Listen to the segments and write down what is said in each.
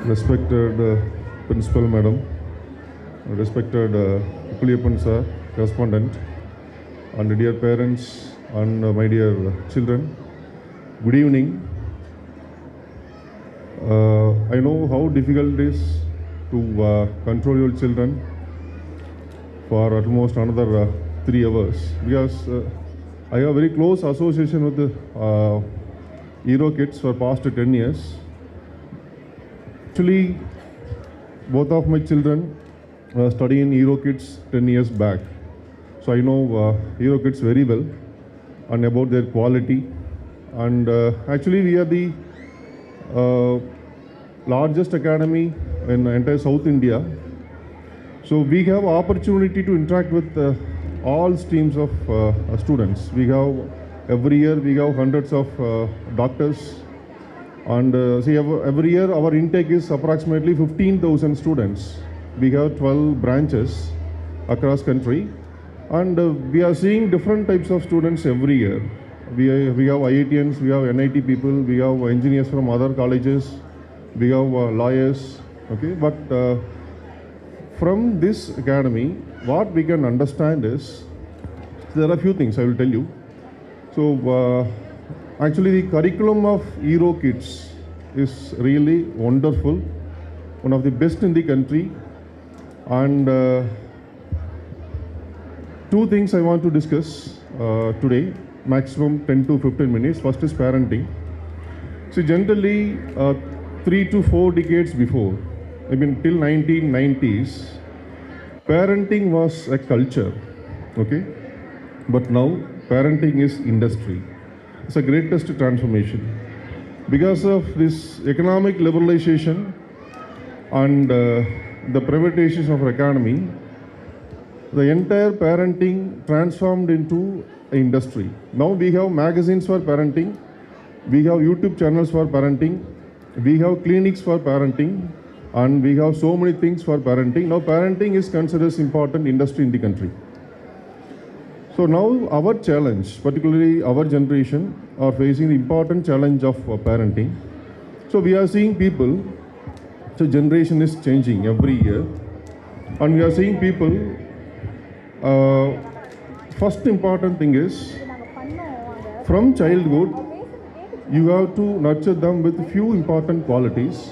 Respected Principal Madam, respected Pallikaranai Sir, Correspondent, and dear parents and my dear children, good evening. I know how difficult it is to control your children for almost another 3 hours because I have a very close association with the Eurokids for past 10 years. Actually, both of my children study in Eurokids 10 years back. So I know Eurokids very well and about their quality. And actually we are the largest academy in entire South India. So we have opportunity to interact with all streams of students. We have every year we have hundreds of doctors. And every year our intake is approximately 15,000 students. We have 12 branches across country, and we are seeing different types of students every year. We have IITians, we have NIT people, we have engineers from other colleges, we have lawyers. Okay, but from this academy, what we can understand is there are a few things I will tell you. So. Actually, the curriculum of Eurokids is really wonderful, one of the best in the country. And 2 things I want to discuss today, maximum 10 to 15 minutes. First is parenting. So generally, 3 to 4 decades before, I mean till 1990s, parenting was a culture, okay? But now, parenting is industry. It's the greatest transformation. Because of this economic liberalization and the privatization of our economy, the entire parenting transformed into an industry. Now we have magazines for parenting, we have YouTube channels for parenting, we have clinics for parenting, and we have so many things for parenting. Now parenting is considered as important industry in the country. So now our challenge, particularly our generation, are facing the important challenge of parenting. So we are seeing people, so generation is changing every year, and we are seeing people, first important thing is, from childhood, you have to nurture them with few important qualities.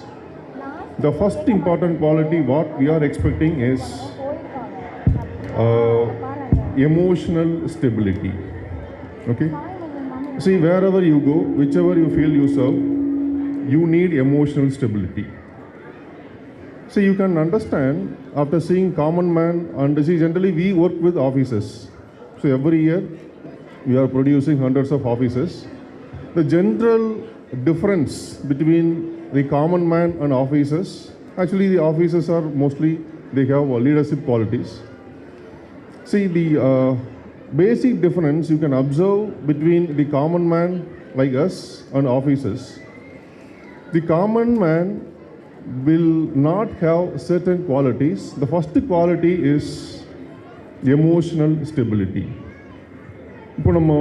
The first important quality what we are expecting is emotional stability. Okay? See, wherever you go, whichever you feel you serve, you need emotional stability. So you can understand after seeing common man, and see generally we work with officers. So every year we are producing hundreds of officers. The general difference between the common man and officers, actually the officers are mostly, they have leadership qualities. See, the basic difference you can observe between the common man like us and officers. The common man will not have certain qualities. The first quality is emotional stability. இப்போ நம்ம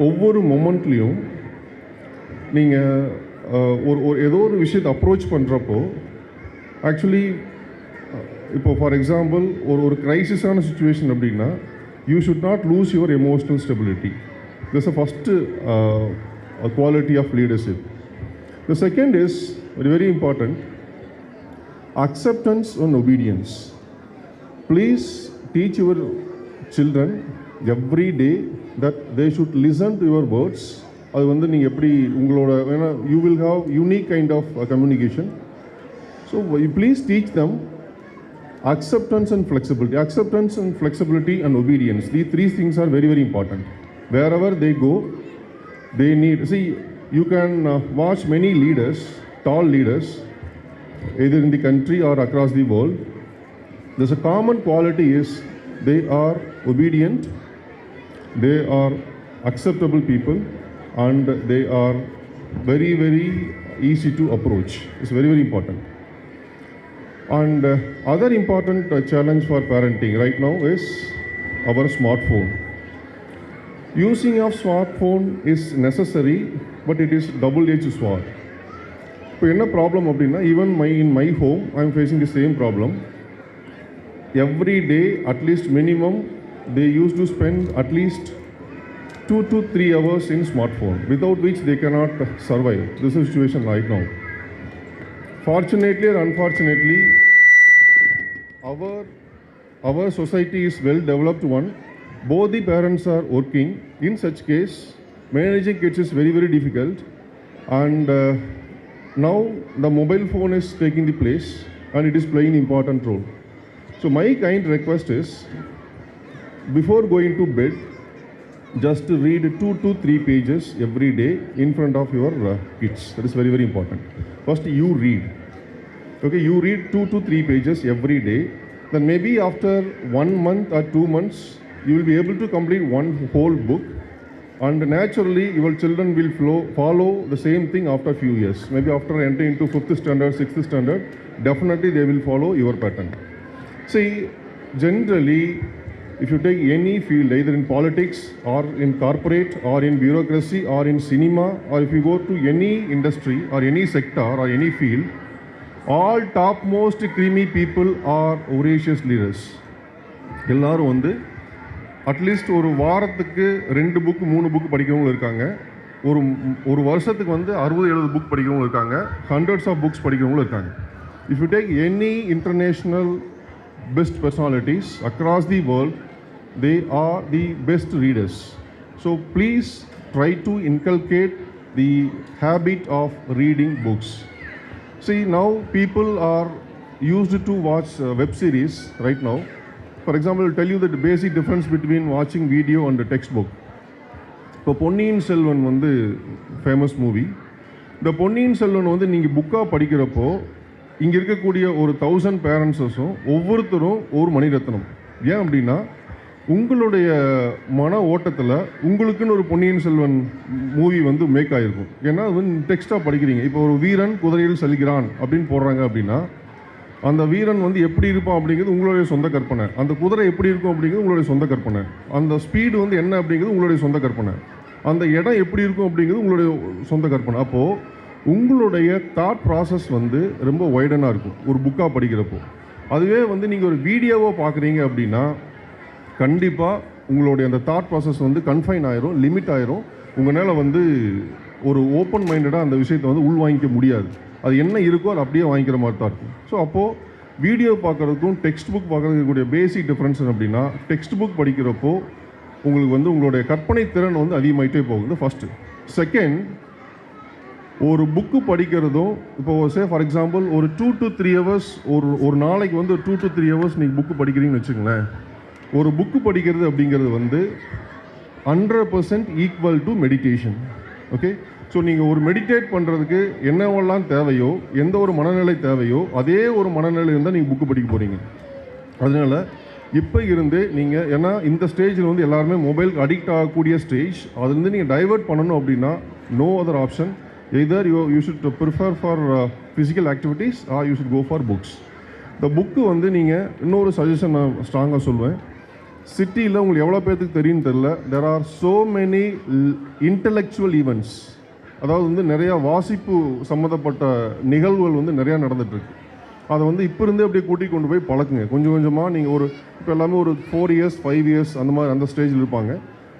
ஒவ்வொரு மொமெண்ட்லேயும் நீங்கள் ஏதோ ஒரு விஷயத்தை approach பண்ணுறப்போ actually இப்போ for example ஒரு கிரைசிஸான சுச்சுவேஷன் அப்படின்னா you should not lose your emotional stability. This a first quality of leadership. The second is very important, acceptance and obedience. Please teach your children every day that they should listen to your words. அது வந்து நீங்கள் எப்படி உங்களோட you will have unique kind of communication. So please teach them acceptance and flexibility. Acceptance and flexibility and obedience. These 3 things are very, very important. Wherever they go, they need, see, you can watch many leaders, tall leaders, either in the country or across the world. There's a common quality is they are obedient, they are acceptable people, and they are very, very easy to approach. It's very, very important. And other important challenge for parenting right now is our smartphone. Using of smartphone is necessary, but it is double-edged sword. இப்போ என்ன problem அப்படின்னா, even in my home I am facing the same problem. Every day at least minimum they used to spend at least 2 to 3 hours in smartphone, without which they cannot survive. This is the situation right now. Fortunately or unfortunately, our society is well developed one. Both the parents are working. In such case, managing kids is very, very difficult. And now the mobile phone is taking the place and it is playing an important role. So my kind request is, before going to bed, just read 2 to 3 pages every day in front of your kids. That is very, very important. First you read. Okay, you read 2 to 3 pages every day. Then maybe after 1 month or 2 months, you will be able to complete one whole book. And naturally, your children will follow the same thing after a few years. Maybe after entering into 5th standard, 6th standard, definitely they will follow your pattern. See, generally, if you take any field, either in politics or in corporate or in bureaucracy or in cinema, or if you go to any industry or any sector or any field, all topmost creamy people are voracious leaders. எல்லாரும் வந்து at least ஒரு வாரத்துக்கு 2 book 3 book படிக்கிறவங்க இருக்காங்க. ஒரு வருஷத்துக்கு வந்து 60-70 book படிக்கிறவங்க இருக்காங்க. ஹண்ட்ரட்ஸ் ஆஃப் புக்ஸ் படிக்கிறவங்களும் இருக்காங்க. If you take any international best personalities across the world, they are the best readers. So please try to inculcate the habit of reading books. See, now people are used to watch web series right now. For example, I'll tell you the basic difference between watching video and the textbook. இப்போ பொன்னியின் செல்வன் வந்து famous movie. இந்த பொன்னியின் செல்வன் வந்து நீங்கள் புக்காக படிக்கிறப்போ இங்கே இருக்கக்கூடிய ஒரு 1000 பேரண்ட்ஸஸும் ஒவ்வொருத்தரும் ஒரு மணிரத்னம். ஏன் அப்படின்னா, உங்களுடைய மன ஓட்டத்தில் உங்களுக்குன்னு ஒரு பொன்னியின் செல்வன் மூவி வந்து மேக் ஆகிருக்கும். ஏன்னா அது வந்து டெக்ஸ்ட்டாக படிக்கிறீங்க. இப்போ ஒரு வீரன் குதிரையில் செல்கிறான் அப்படின்னு போடுறாங்க அப்படின்னா, அந்த வீரன் வந்து எப்படி இருப்பான் அப்படிங்கிறது உங்களுடைய சொந்த கற்பனை. அந்த குதிரை எப்படி இருக்கும் அப்படிங்கிறது உங்களுடைய சொந்த கற்பனை. அந்த ஸ்பீடு வந்து என்ன அப்படிங்கிறது உங்களுடைய சொந்த கற்பனை. அந்த இடம் எப்படி இருக்கும் அப்படிங்கிறது உங்களுடைய சொந்த கற்பனை. அப்போது உங்களுடைய தாட் ப்ராசஸ் வந்து ரொம்ப வைடனாக இருக்கும் ஒரு புக்காக படிக்கிறப்போ. அதுவே வந்து நீங்கள் ஒரு வீடியோவாக பார்க்குறீங்க அப்படின்னா கண்டிப்பாக உங்களுடைய அந்த தாட் ப்ராசஸ் வந்து கன்ஃபைன் ஆயிரும், லிமிட் ஆயிரும். உங்களால் வந்து ஒரு ஓப்பன் மைண்டடாக அந்த விஷயத்தை வந்து உள்வாங்கிக்க முடியாது. அது என்ன இருக்கோ அது அப்படியே வாங்கிக்கிற மாதிரி தான் இருக்கும். ஸோ அப்போது வீடியோ பார்க்குறதுக்கும் டெக்ஸ்ட் புக் பார்க்குறதுக்கு கூடிய பேசிக் டிஃப்ரென்ஸ் அப்படின்னா, டெக்ஸ்ட் புக் படிக்கிறப்போ உங்களுக்கு வந்து உங்களுடைய கற்பனை திறன் வந்து அதிகமாகிட்டே போகுது ஃபஸ்ட்டு. செகண்ட், ஒரு புக்கு படிக்கிறதும் இப்போ ஃபார் எக்ஸாம்பிள் ஒரு 2 to 3 hours ஒரு நாளைக்கு வந்து 2 to 3 hours நீங்கள் புக்கு படிக்கிறீங்கன்னு வச்சுங்களேன். ஒரு புக்கு படிக்கிறது அப்படிங்கிறது வந்து 100% equal to meditation. Okay, so நீங்கள் ஒரு மெடிடேட் பண்ணுறதுக்கு என்னவெல்லாம் தேவையோ, எந்த ஒரு மனநிலை தேவையோ அதே ஒரு மனநிலை இருந்தால் நீங்கள் புக்கு படிக்க போகிறீங்க. அதனால் இப்போ இருந்து நீங்கள், ஏன்னா இந்த ஸ்டேஜில் வந்து எல்லாருமே மொபைலுக்கு அடிக்ட் ஆகக்கூடிய ஸ்டேஜ், அதுலேருந்து நீங்கள் டைவெர்ட் பண்ணணும் அப்படின்னா no other option. Either you should prefer for physical activities or you should go for books. The book வந்து நீங்கள் இன்னொரு சஜஷன் நான் ஸ்ட்ராங்காக சொல்லுவேன். சிட்டியில் உங்களுக்கு எவ்வளோ பேருக்கு தெரியும்னு தெரியல, there are so many intellectual events. அதாவது வந்து நிறையா வாசிப்பு சம்மந்தப்பட்ட நிகழ்வுகள் வந்து நிறையா நடந்துகிட்ருக்கு. அதை வந்து இப்போ இருந்தே அப்படியே கூட்டிகிட்டு கொண்டு போய் பழக்குங்க. கொஞ்சம் கொஞ்சமாக நீங்கள் இப்போ எல்லாமே ஒரு 4 years 5 years அந்த மாதிரி அந்த ஸ்டேஜில் இருப்பாங்க.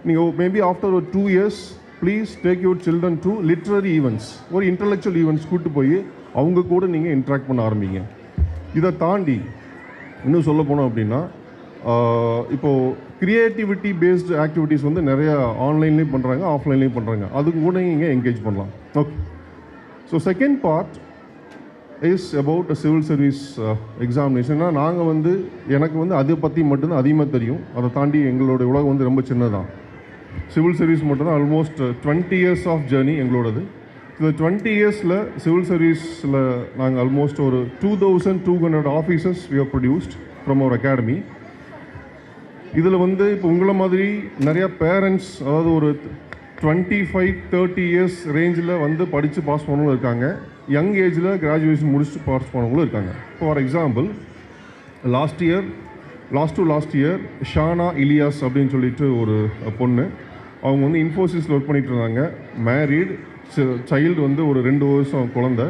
நீங்கள் மேபி ஆஃப்டர் ஒரு 2 years please take your children to literary events, ஒரு இன்டலெக்சுவல் ஈவெண்ட்ஸ் கூப்பிட்டு போய் அவங்க கூட நீங்கள் இன்ட்ராக்ட் பண்ண ஆரம்பிங்க. இதை தாண்டி இன்னும் சொல்ல போனோம் அப்படின்னா, இப்போது க்ரியேட்டிவிட்டி பேஸ்டு ஆக்டிவிட்டீஸ் வந்து நிறையா ஆன்லைன்லேயும் பண்ணுறாங்க, ஆஃப்லைன்லேயும் பண்ணுறாங்க. அதுக்கு கூட நீங்கள் என்கேஜ் பண்ணலாம். Okay, so second part is about civil service எக்ஸாமினேஷன்னா, நாங்கள் வந்து எனக்கு வந்து அதை பற்றி மட்டும்தான் அதிகமாக தெரியும். அதை தாண்டி எங்களுடைய உலகம் வந்து ரொம்ப சின்னதான். சிவில் சர்வீஸ் மட்டும்தான் ஆல்மோஸ்ட் 20 years ஆஃப் ஜேர்னி எங்களோடது. இந்த 20 yearsல சிவில் சர்வீஸில் நாங்கள் ஆல்மோஸ்ட் ஒரு 2200 officers we have produced from our academy. இதில் வந்து இப்போ உங்களை மாதிரி நிறையா பேரண்ட்ஸ், அதாவது ஒரு 25-30 years ரேஞ்சில் வந்து படித்து பாஸ் பண்ணவங்களும் இருக்காங்க. யங் ஏஜில் கிராஜுவேஷன் முடிச்சுட்டு பாஸ் பண்ணவங்களும் இருக்காங்க. For example, last year Shana Ilyas அப்படின்னு சொல்லிட்டு ஒரு பொண்ணு, அவங்க வந்து இன்ஃபோசிஸில் ஒர்க் பண்ணிகிட்டு இருந்தாங்க. மேரீடு, சைல்டு வந்து ஒரு 2 வருஷம் குழந்தை.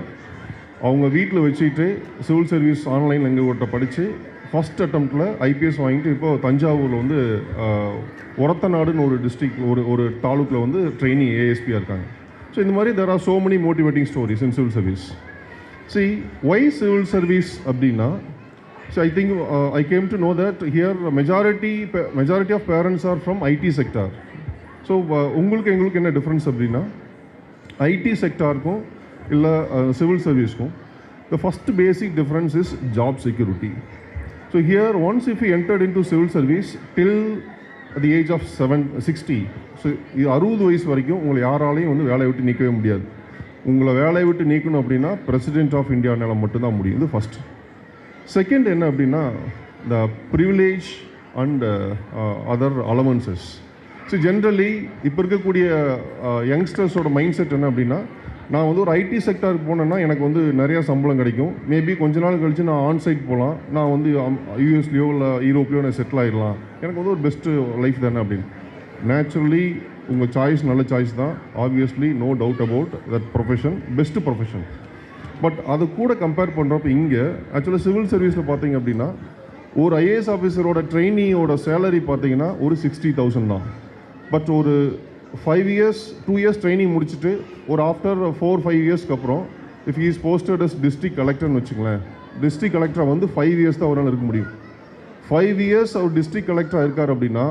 அவங்க வீட்டில் வச்சுட்டு சிவில் சர்வீஸ் ஆன்லைனில் எங்கள் கிட்ட படித்து ஃபஸ்ட் அட்டம்ப்டில் ஐபிஎஸ் வாங்கிட்டு இப்போ தஞ்சாவூரில் வந்து ஒரத்தநாடுன்னு ஒரு டிஸ்ட்ரிக்ட் ஒரு தாலுக்கில் வந்து ட்ரெயினி ஏஎஸ்பியாக இருக்காங்க. ஸோ இந்த மாதிரி there are so many motivating stories in civil service. See why civil service அப்படின்னா, so I think I came to know that here majority of parents are from IT sector. So உங்களுக்கு எங்களுக்கு என்ன difference அப்படின்னா, IT செக்டாருக்கும் இல்லை civil சர்வீஸ்க்கும் the first basic difference is job security. So here once if you entered into civil service till the age of 60, so 60 வயசு வரைக்கும் உங்களை யாராலையும் வந்து வேலையை விட்டு நீக்கவே முடியாது. உங்களை வேலையை விட்டு நீக்கணும் அப்படின்னா பிரசிடென்ட் ஆஃப் இந்தியானால மட்டும்தான் முடியும். இது ஃபஸ்ட். செகண்ட் என்ன அப்படின்னா, the privilege and other allowances. So generally இப்போ இருக்கக்கூடிய யங்ஸ்டர்ஸோட மைண்ட் செட் என்ன அப்படின்னா, நான் வந்து ஒரு ஐடி செக்டருக்கு போனேன்னா எனக்கு வந்து நிறையா சம்பளம் கிடைக்கும், மேபி கொஞ்ச நாள் கழித்து நான் ஆன்சைட் போகலாம், நான் வந்து யூஎஸ்லேயோ இல்லை யூரோப்லேயோ நான் செட்டில் ஆகிடலாம், எனக்கு வந்து ஒரு பெஸ்ட்டு லைஃப் தானே அப்படின்னு. நேச்சுரலி உங்கள் சாய்ஸ் நல்ல சாய்ஸ் தான், obviously no doubt about that profession best profession. But அது கூட கம்பேர் பண்ணுறப்ப இங்கே ஆக்சுவலாக சிவில் சர்வீஸில் பார்த்தீங்க அப்படின்னா ஒரு ஐஏஎஸ் ஆஃபீஸரோட ட்ரெயினியோட சேலரி பார்த்தீங்கன்னா ஒரு 60,000 தான். பட் ஒரு 2 இயர்ஸ் ட்ரைனிங் முடிச்சுட்டு ஒரு ஆஃப்டர் 4-5 இயர்ஸ்க்கு அப்புறம் if he is posted as district கலெக்டர்னு வச்சுங்களேன், டிஸ்ட்ரிக்ட் கலெக்டராக வந்து 5 இயர்ஸ் தான் அவரால் இருக்க முடியும். 5 இயர்ஸ் அவர் டிஸ்ட்ரிக்ட் கலெக்டராக இருக்கார் அப்படின்னா,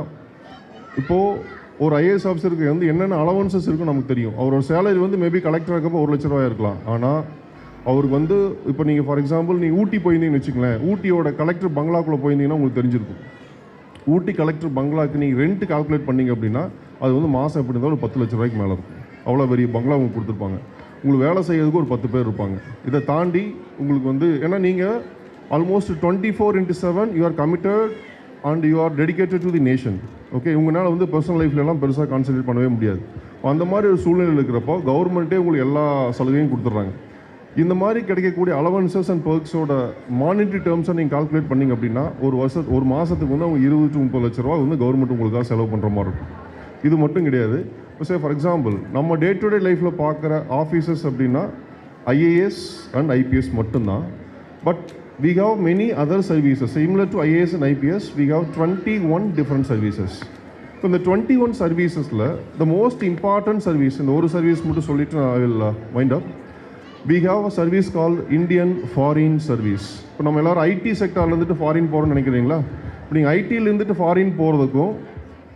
இப்போது ஒரு ஐஏஎஸ் ஆஃபீஸருக்கு வந்து என்னென்ன அலவன்சஸ் இருக்குன்னு நமக்கு தெரியும். அவரோட சேலரி வந்து மேபி கலெக்டராக இருக்கப்போ 1 லட்ச ரூபாய் இருக்கலாம். ஆனால் அவருக்கு வந்து இப்போ நீங்கள் ஃபார் எக்ஸாம்பிள் நீங்கள் ஊட்டி போயிருந்தீங்கன்னு வச்சுங்களேன், ஊட்டியோட கலெக்டர் பங்களாக்குள்ளே போயிருந்தீங்கன்னா உங்களுக்கு தெரிஞ்சிருக்கும். ஊட்டி கலெக்டர் பங்களாவுக்கு நீங்கள் ரெண்ட் கால்குலேட் பண்ணிங்க அப்படின்னா அது வந்து மாதம் எப்படி இருந்தாலும் ஒரு 10 லட்ச ரூபாய்க்கு மேலே இருக்கும். அவ்வளோ பெரிய பங்களா உங்களுக்கு கொடுத்துருப்பாங்க. உங்களுக்கு வேலை செய்யறதுக்கு ஒரு 10 பேர் இருப்பாங்க. இதை தாண்டி உங்களுக்கு வந்து ஏன்னா நீங்கள் almost 24/7 you are committed and you are dedicated to the nation. Okay, உங்களால் வந்து பர்சனல் லைஃப்லலாம் பெருசாக கான்சன்ட்ரேட் பண்ணவே முடியாது. அந்த மாதிரி ஒரு சூழ்நிலை இருக்கிறப்போ கவர்மெண்ட்டே உங்களுக்கு எல்லா சலுகையும் கொடுத்துட்றாங்க. இந்த மாதிரி கிடைக்கக்கூடிய அலவன்சஸ் அண்ட் பர்க்ஸோட மானிட்டரி டேர்ம்ஸை நீங்கள் கால்குலேட் பண்ணிங்க அப்படின்னா ஒரு மாதத்துக்கு வந்து அவங்க 20 to 30 லட்ச ரூபா வந்து கவர்மெண்ட் உங்களுக்காக செலவு பண்ணுற மாதிரி இருக்கும். இது மட்டும் கிடையாது. இப்போ ஃபார் எக்ஸாம்பிள் நம்ம டே டு டே லைஃப்பில் பார்க்குற ஆஃபீஸர்ஸ் அப்படின்னா ஐஏஎஸ் அண்ட் ஐபிஎஸ் மட்டும்தான். But we have many other services similar to IAS and IPS. We have 21 different services. So இந்த 21 servicesல the most important service, இந்த ஒரு சர்வீஸ் மட்டும் சொல்லிட்டு I will wind up. We have a service called Indian Foreign Service. இப்போ நம்ம எல்லோரும் ID செக்டாரில் இருந்துட்டு ஃபாரின் போகிறோன்னு நினைக்கிறீங்களா? இப்போ நீங்கள் ஐடியில் இருந்துட்டு ஃபாரின் போகிறதுக்கும்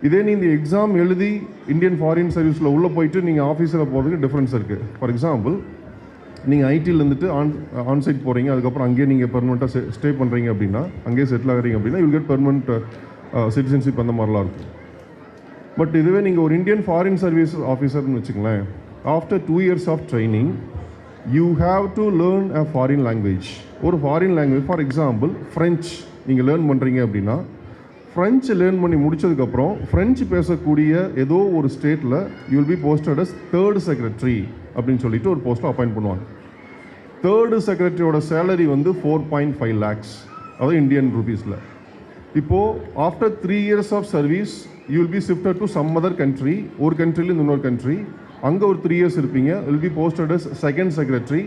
இதே நீங்கள் எக்ஸாம் எழுதி இந்தியன் ஃபாரின் சர்வீஸில் உள்ளே போயிட்டு நீங்கள் ஆஃபீஸில் போகிறதுக்கு டிஃப்ரென்ஸ் இருக்குது. ஃபார் எக்ஸாம்பிள் நீங்கள் ஐடியில் இருந்துட்டு ஆன்சைட் போகிறீங்க, அதுக்கப்புறம் அங்கேயே நீங்கள் பெர்மனெண்ட்டாக ஸ்டே பண்ணுறீங்க அப்படின்னா, அங்கேயே செட்டில் ஆகிறீங்க அப்படின்னா யூல் கெட் பெர்மனெண்ட் சிட்டிசன்ஷிப் அந்த மாதிரிலாம் இருக்கும். பட் இதுவே நீங்கள் ஒரு இந்தியன் ஃபாரின் சர்வீஸ் ஆஃபீஸர்னு வச்சுங்களேன், after 2 years of training you have to learn a foreign language. ஒரு foreign language for example French நீங்கள் லேர்ன் பண்ணுறீங்க அப்படின்னா, ஃப்ரெஞ்சு லேர்ன் பண்ணி முடிச்சதுக்கப்புறம் ஃப்ரெஞ்சு பேசக்கூடிய ஏதோ ஒரு ஸ்டேட்டில் you will be posted as 3rd secretary அப்படின்னு சொல்லிட்டு ஒரு போஸ்ட்டில் அப்பாயிண்ட் பண்ணுவாங்க. 3rd secretaryயோட சேலரி வந்து 4.5 lakhs, அதாவது இந்தியன் ருபீஸில். இப்போது after 3 years of service you will be shifted to some other country. ஒரு கண்ட்ரிலேருந்து இன்னொரு கண்ட்ரி, அங்கே ஒரு 3 years இருப்பீங்க, will be posted as 2nd secretary.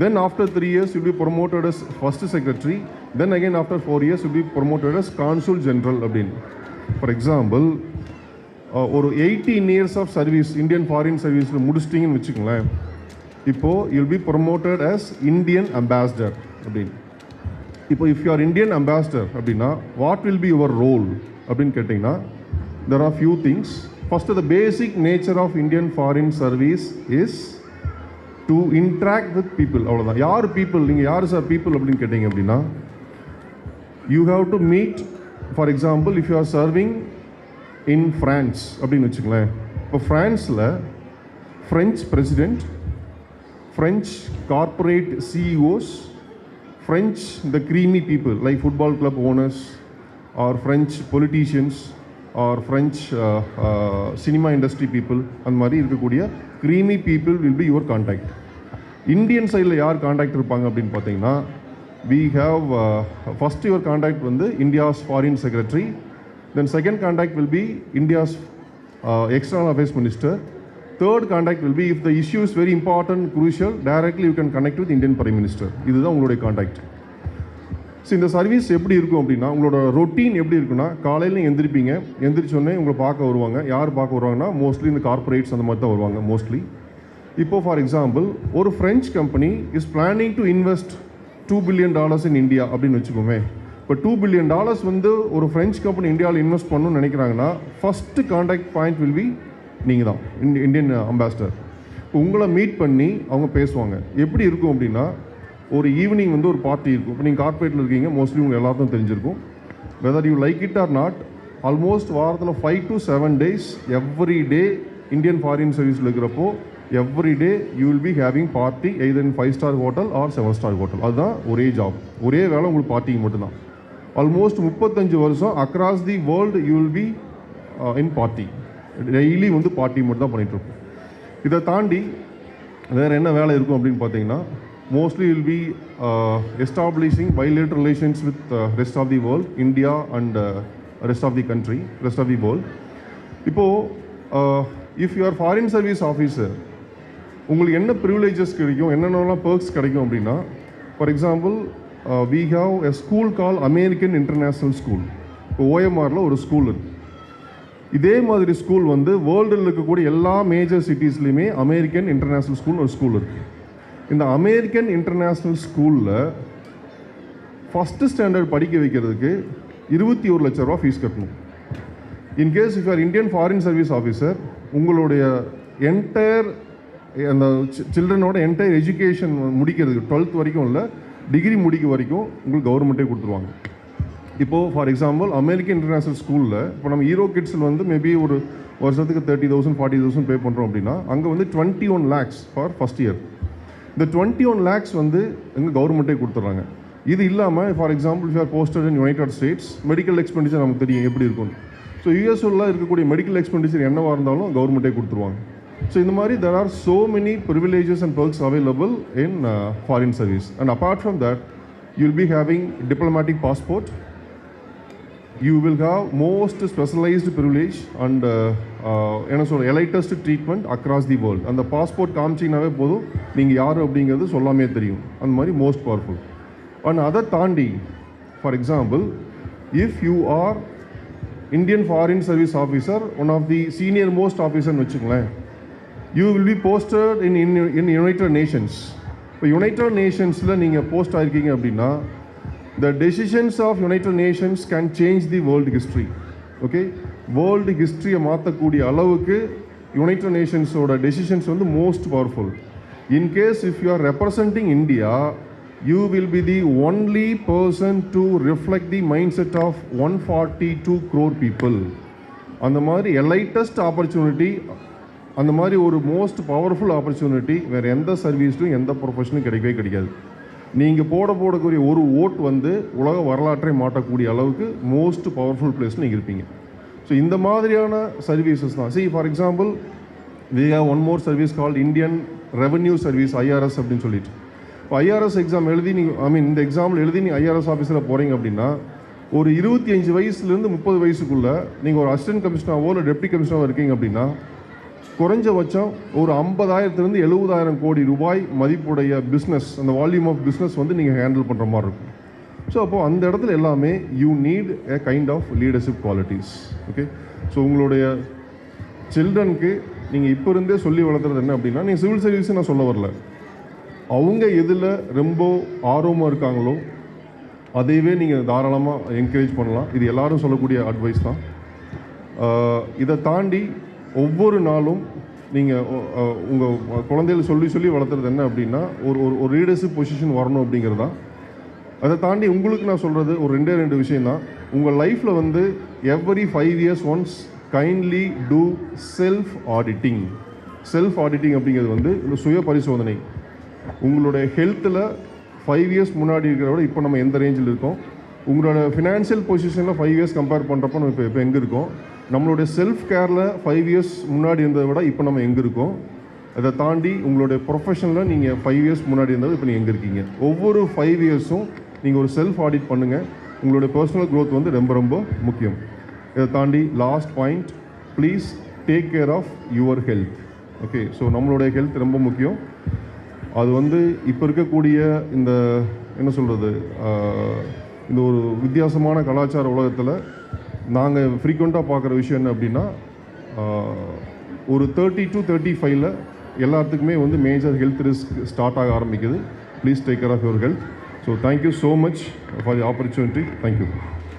Then after 3 years you'll be promoted as 1st secretary. Then again after 4 years you'll be promoted as consul general அப்படின்னு. For example ஒரு 18 years of service Indian foreign சர்வீஸில் முடிச்சிட்டிங்கன்னு வச்சுக்கோங்களேன், இப்போது you'll be promoted as Indian ambassador அப்படின்னு. இப்போ if you are Indian ambassador அப்படின்னா what will be your role அப்படின்னு கேட்டிங்கன்னா there are few things. First, the basic nature of Indian foreign service is to interact with people. அவ்வளோதான். யார் people, நீங்கள் யார் sir people அப்படின்னு கேட்டிங்க அப்படின்னா, you have to meet for example if you are serving in France அப்படின்னு வச்சுங்களேன். இப்போ ஃப்ரான்ஸில் French president, French corporate CEOs, French the creamy people like football club owners or French politicians or French cinema industry people, அந்த மாதிரி இருக்கக்கூடிய creamy people will be your contact. Indian சைடில் யார் contact இருப்பாங்க அப்படின்னு பார்த்தீங்கன்னா, we have first your contact வந்து India's foreign secretary, then second contact will be India's external affairs minister, Third contact will be if the issue is very important, crucial, directly you can connect with Indian Prime Minister. இதுதான் உங்களுடைய contact. So இந்த service எப்படி இருக்கும் அப்படின்னா, உங்களோட routine எப்படி இருக்குன்னா, காலையில் எந்திரிப்பீங்க, எந்திரிச்சோடனே உங்களை பார்க்க வருவாங்க. யார் பார்க்க வருவாங்கன்னா மோஸ்ட்லி இந்த கார்பரேட்ஸ் அந்த மாதிரி தான் வருவாங்க மோஸ்ட்லி. இப்போது ஃபார் எக்ஸாம்பிள் ஒரு French company is planning to invest $2 billion in India அப்படின்னு வச்சுக்கோமே. இப்போ $2 billion வந்து ஒரு ஃப்ரெஞ்ச் கம்பெனி இந்தியாவில் இன்வெஸ்ட் பண்ணணும்னு நினைக்கிறாங்கன்னா first contact point will be நீங்கள் தான், இந்தியன் அம்பாசிடர். இப்போ உங்களை மீட் பண்ணி அவங்க பேசுவாங்க. எப்படி இருக்கும் அப்படின்னா, ஒரு ஈவினிங் வந்து ஒரு பார்ட்டி இருக்கும். இப்போ நீங்கள் கார்பரேட்டில் இருக்கீங்க, மோஸ்ட்லி உங்களுக்கு எல்லாருக்கும் தெரிஞ்சிருக்கும். Whether you like it or not, almost வாரத்தில் 5 to 7 days every day Indian foreign சர்வீஸில் இருக்கிறப்போ every day you will be having party either in 5-star hotel or 7-star hotel. அதுதான் ஒரே ஜாப், ஒரே வேலை உங்களுக்கு பார்ட்டிக்கு மட்டும்தான். ஆல்மோஸ்ட் 35 வருஷம் across the world you will be in party. Daily வந்து பார்ட்டி மட்டும் தான் பண்ணிகிட்ருக்கோம். இதை தாண்டி வேறு என்ன வேலை இருக்கும் அப்படின்னு பார்த்தீங்கன்னா, mostly will be establishing bilateral relations with rest of the world, India and rest of the country, rest of the world. இப்போது if you are foreign service officer, உங்களுக்கு என்ன ப்ரிவிலேஜஸ் கிடைக்கும், என்னென்னலாம் பெர்க்ஸ் கிடைக்கும் அப்படின்னா, for example we have a school called American International School. இப்போ ஓஎம்ஆரில் ஒரு school இருக்குது. இதே மாதிரி ஸ்கூல் வந்து வேர்ல்டில் இருக்கக்கூடிய எல்லா மேஜர் சிட்டிஸ்லையுமே அமெரிக்கன் இன்டர்நேஷ்னல் ஸ்கூல் ஒரு ஸ்கூல் இருக்குது. இந்த அமெரிக்கன் இன்டர்நேஷ்னல் ஸ்கூலில் ஃபஸ்ட்டு ஸ்டாண்டர்ட் படிக்க வைக்கிறதுக்கு 21 லட்ச ரூபா ஃபீஸ் கட்டணும். In case if are Indian foreign service officer, உங்களுடைய என்டையர் அந்த சில்ட்ரனோட என்டையர் எஜுகேஷன் முடிக்கிறதுக்கு 12th வரைக்கும் இல்லை, டிகிரி முடிக்க வரைக்கும் உங்களுக்கு கவர்மெண்ட்டே கொடுத்துருவாங்க. இப்போது ஃபார் எக்ஸாம்பிள் அமெரிக்கன் இன்டர்நேஷ்னல் ஸ்கூலில் இப்போ நம்ம ஈரோகிட்ஸில் வந்து மேபி ஒரு வருஷத்துக்கு 30,000 40,000 பே பண்ணுறோம் அப்படின்னா, அங்கே வந்து 21 lakhs ஃபார் ஃபஸ்ட் இயர். இந்த 21 lakhs வந்து எங்கள் கவர்மெண்ட்டே கொடுத்துட்றாங்க. இது இல்லாமல் for example for posted in United states medical expenditure நமக்கு தெரியும் எப்படி இருக்கும்னு. ஸோ யூஎஸ்ல இருக்கக்கூடிய மெடிக்கல் எக்ஸ்பெண்டிச்சர் என்னவாக இருந்தாலும் கவர்மெண்ட்டே கொடுத்துருவாங்க. ஸோ இந்த மாதிரி there are so many privileges and perks available in foreign service. And apart from that, you will be having diplomatic passport. You will have most specialized privilege and என்ன சொல்ற elitist treatment across the world. அந்த passport காமிச்சிங்கனாவே போதும், நீங்கள் யார் அப்படிங்கிறது சொல்லாமே தெரியும். அந்த மாதிரி மோஸ்ட் பவர்ஃபுல். அண்ட் அதை தாண்டி for example if you are Indian foreign service officer, one of the senior most ஆஃபீஸர்னு வச்சுங்களேன், you will be posted in United Nations. இப்போ யுனைடெட் நேஷன்ஸில் நீங்கள் போஸ்ட் ஆகிருக்கீங்க அப்படின்னா, the decisions of United Nations can change the world history. Okay, world history மாற்றக்கூடிய அளவுக்கு United நேஷன்ஸோட decisions வந்து most powerful. In case if you are representing India, you will be the only person to reflect the mindset of 142 crore people. அந்த மாதிரி எலைட்டஸ்ட் opportunity, அந்த மாதிரி ஒரு most powerful opportunity வேறு எந்த சர்வீஸ்லையும் எந்த ப்ரொஃபஷனும் கிடைக்கவே கிடைக்காது. நீங்கள் போடக்கூடிய ஒரு ஓட் வந்து உலக வரலாற்றை மாற்றக்கூடிய அளவுக்கு மோஸ்ட் பவர்ஃபுல் பிளேஸில் நீங்கள் இருப்பீங்க. ஸோ இந்த மாதிரியான சர்வீசஸ் தான். See, for example we have one more service called Indian Revenue Service, IRS அப்படின்னு சொல்லிட்டு. இப்போ ஐஆர்எஸ் எக்ஸாம் எழுதி நீங்கள் இந்த எக்ஸாம்பிள் எழுதி நீங்கள் ஐஆர்எஸ் ஆஃபீஸில் போகிறீங்க அப்படின்னா, ஒரு 25 வயசுலேருந்து 30 வயசுக்குள்ளே நீங்கள் ஒரு அசிஸ்டன்ட் கமிஷனராவோ இல்லை டெப்டி கமிஷனராவோ இருக்கீங்க அப்படின்னா, குறைஞ்சபட்சம் ஒரு 50,000 to 70,000 கோடி ரூபாய் மதிப்புடைய பிஸ்னஸ், அந்த வால்யூம் ஆஃப் பிஸ்னஸ் வந்து நீங்கள் ஹேண்டில் பண்ணுற மாதிரி இருக்கும். ஸோ அப்போது அந்த இடத்துல எல்லாமே you need a kind of leadership qualities. Okay, so உங்களுடைய சில்ட்ரனுக்கு நீங்கள் இப்போ இருந்தே சொல்லி வளர்த்துறது என்ன அப்படின்னா, நீங்கள் சிவில் சர்வீஸ் நான் சொல்ல வரல, அவங்க எதில் ரொம்ப ஆர்வமாக இருக்காங்களோ அதையவே நீங்கள் தாராளமாக என்கரேஜ் பண்ணலாம். இது எல்லாரும் சொல்லக்கூடிய அட்வைஸ் தான். இதை தாண்டி ஒவ்வொரு நாளும் நீங்கள் உங்கள் குழந்தைகள் சொல்லி வளர்த்துறது என்ன அப்படின்னா, ஒரு லீடர்ஷிப் பொசிஷன் வரணும் அப்படிங்கிறது தான். அதை தாண்டி உங்களுக்கு நான் சொல்கிறது ஒரு 2 விஷயந்தான். உங்கள் லைஃப்பில் வந்து every 5 years once kindly two self auditing. Self auditing அப்படிங்கிறது வந்து சுய பரிசோதனை. உங்களுடைய ஹெல்த்தில் 5 years முன்னாடி இருக்கிறத விட இப்போ நம்ம எந்த ரேஞ்சில் இருக்கோம், உங்களோட ஃபினான்ஷியல் பொசிஷனில் 5 years கம்பேர் பண்ணுறப்போ நம்ம இப்போ எங்கே இருக்கோம், நம்மளுடைய செல்ஃப் கேரில் 5 years முன்னாடி இருந்ததை விட இப்போ நம்ம எங்கே இருக்கோம், அதை தாண்டி உங்களுடைய ப்ரொஃபஷனில் நீங்கள் 5 years முன்னாடி இருந்தது இப்போ நீங்கள் எங்கே இருக்கீங்க. ஒவ்வொரு 5 yearsம் நீங்கள் ஒரு செல்ஃப் ஆடிட் பண்ணுங்கள். உங்களுடைய பர்சனல் க்ரோத் வந்து ரொம்ப ரொம்ப முக்கியம். இதை தாண்டி last point, please take care of your health. Okay, so நம்மளுடைய ஹெல்த் ரொம்ப முக்கியம். அது வந்து இப்போ இருக்கக்கூடிய இந்த என்ன சொல்கிறது, இந்த ஒரு வித்தியாசமான கலாச்சார உலகத்தில் நாங்கள் ஃப்ரீக்வெண்ட்டாக பார்க்குற விஷயம் என்ன அப்படின்னா, ஒரு 30 to 35ல் எல்லாத்துக்குமே வந்து மேஜர் ஹெல்த் ரிஸ்க் ஸ்டார்ட் ஆக ஆரம்பிக்குது. Please take care of your health. So thank you so much for the opportunity. Thank you.